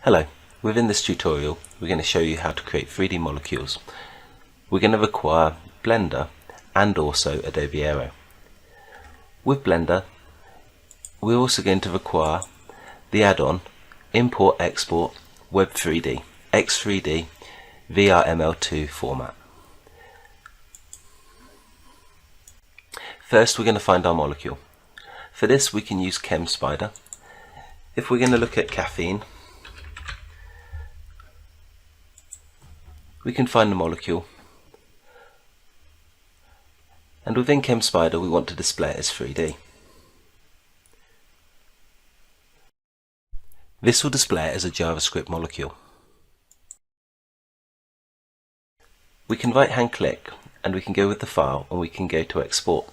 Hello, within this tutorial we're going to show you how to create 3D molecules. We're going to require Blender and also Adobe Aero. With Blender we're also going to require the add-on Import Export Web 3D X3D VRML2 format. First we're going to find our molecule. For this we can use ChemSpider. If we're going to look at caffeine, we can find the molecule, and within ChemSpider we want to display it as 3D. This will display it as a JavaScript molecule. We can right hand click and we can go with the file and we can go to export,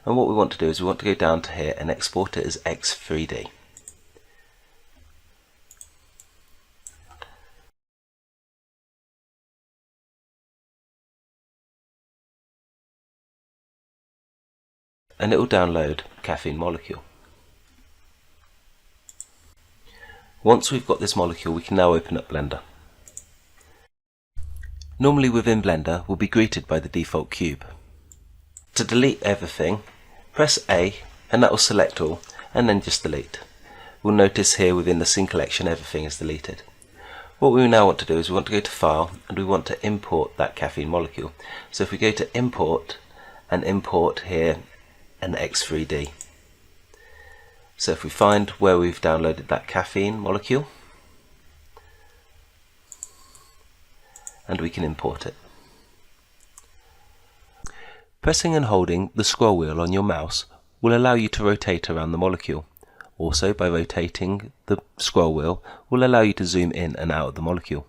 and what we want to do is we want to go down to here and export it as X3D. And it will download caffeine molecule. Once we've got this molecule, we can now open up Blender. Normally within Blender we'll be greeted by the default cube. To delete everything, press A and that will select all, and then just delete. We'll notice here within the scene collection everything is deleted. What we now want to do is we want to go to File and we want to import that caffeine molecule. So if we go to Import and import here an X3D. So if we find where we've downloaded that caffeine molecule, and we can import it. Pressing and holding the scroll wheel on your mouse will allow you to rotate around the molecule. Also, by rotating the scroll wheel will allow you to zoom in and out of the molecule.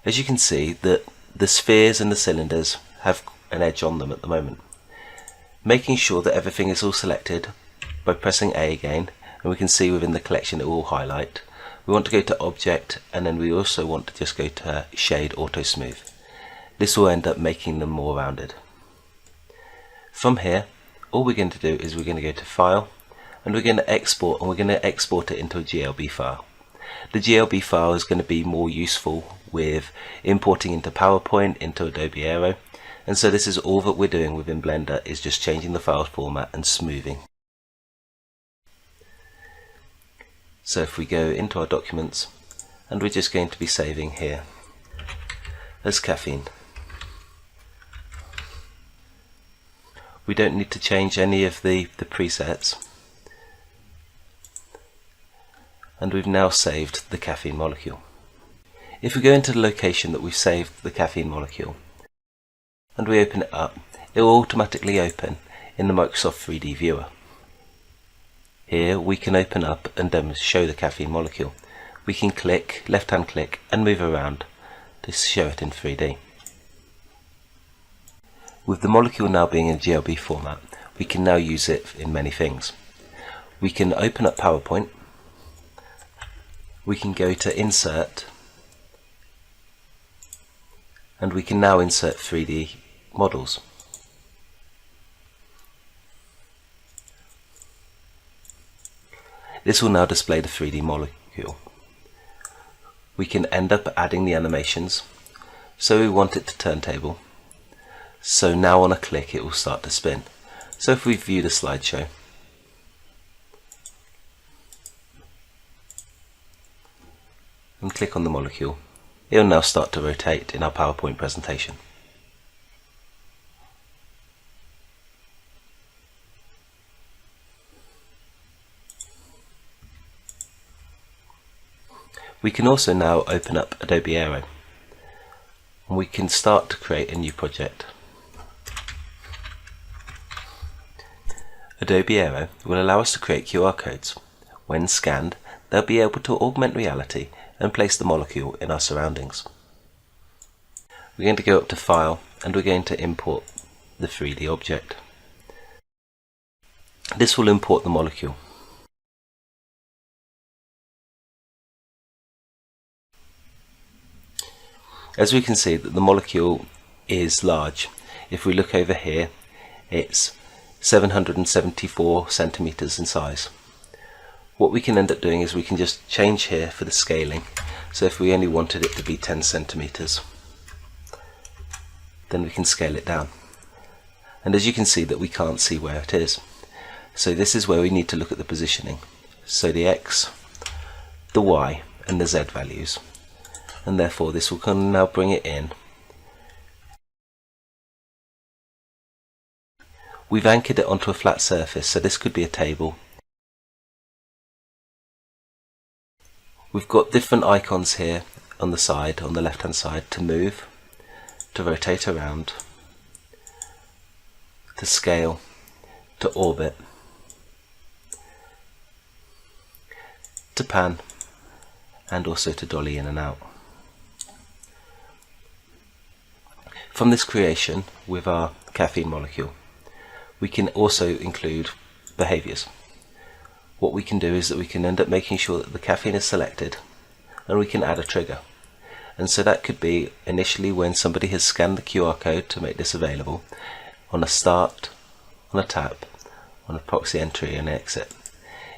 As you can see, that the spheres and the cylinders have an edge on them at the moment. Making sure that everything is all selected by pressing A again, and we can see within the collection it will highlight. We want to go to Object, and then we also want to just go to Shade Auto Smooth. This will end up making them more rounded. From here, all we're going to do is we're going to go to File, and we're going to export, and we're going to export it into a GLB file. The GLB file is going to be more useful with importing into PowerPoint, into Adobe Aero. And so this is all that we're doing within Blender, is just changing the file format and smoothing. So if we go into our documents, and we're just going to be saving here as caffeine. We don't need to change any of the presets. And we've now saved the caffeine molecule. If we go into the location that we've saved the caffeine molecule, and we open it up, it will automatically open in the Microsoft 3D viewer. Here we can open up and show the caffeine molecule. We can click, left hand click, and move around to show it in 3D. With the molecule now being in GLB format, we can now use it in many things. We can open up PowerPoint, we can go to Insert, and we can now insert 3D models. This will now display the 3D molecule. We can end up adding the animations. So we want it to turntable. So now on a click it will start to spin. So if we view the slideshow, and click on the molecule, it will now start to rotate in our PowerPoint presentation. We can also now open up Adobe Aero, and we can start to create a new project. Adobe Aero will allow us to create QR codes. When scanned, they'll be able to augment reality and place the molecule in our surroundings. We're going to go up to File, and we're going to import the 3D object. This will import the molecule. As we can see that the molecule is large. If we look over here, it's 774 centimeters in size. What we can end up doing is we can just change here for the scaling. So if we only wanted it to be 10 centimeters, then we can scale it down. And as you can see that we can't see where it is. So this is where we need to look at the positioning. So the X, the Y and the Z values. And therefore this will now bring it in. We've anchored it onto a flat surface, so this could be a table. We've got different icons here on the side, on the left hand side, to move, to rotate around, to scale, to orbit, to pan, and also to dolly in and out. From this creation with our caffeine molecule, we can also include behaviours. What we can do is that we can end up making sure that the caffeine is selected, and we can add a trigger. And so that could be initially when somebody has scanned the QR code to make this available, on a start, on a tap, on a proxy entry and exit.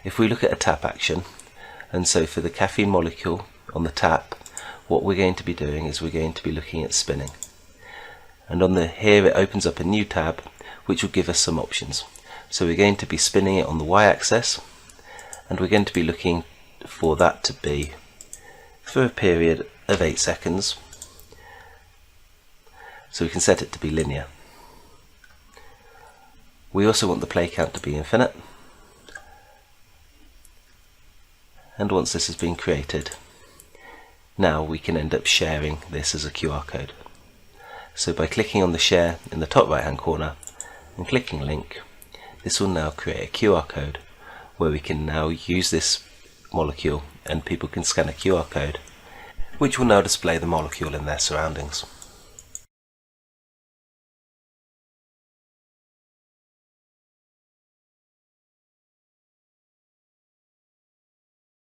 If we look at a tap action, and so for the caffeine molecule on the tap, what we're going to be doing is we're going to be looking at spinning. And on the here it opens up a new tab which will give us some options. So we're going to be spinning it on the y-axis, and we're going to be looking for that to be for a period of 8 seconds. So we can set it to be linear. We also want the play count to be infinite. And once this has been created, now we can end up sharing this as a QR code. So by clicking on the share in the top right hand corner and clicking link, this will now create a QR code where we can now use this molecule and people can scan a QR code which will now display the molecule in their surroundings.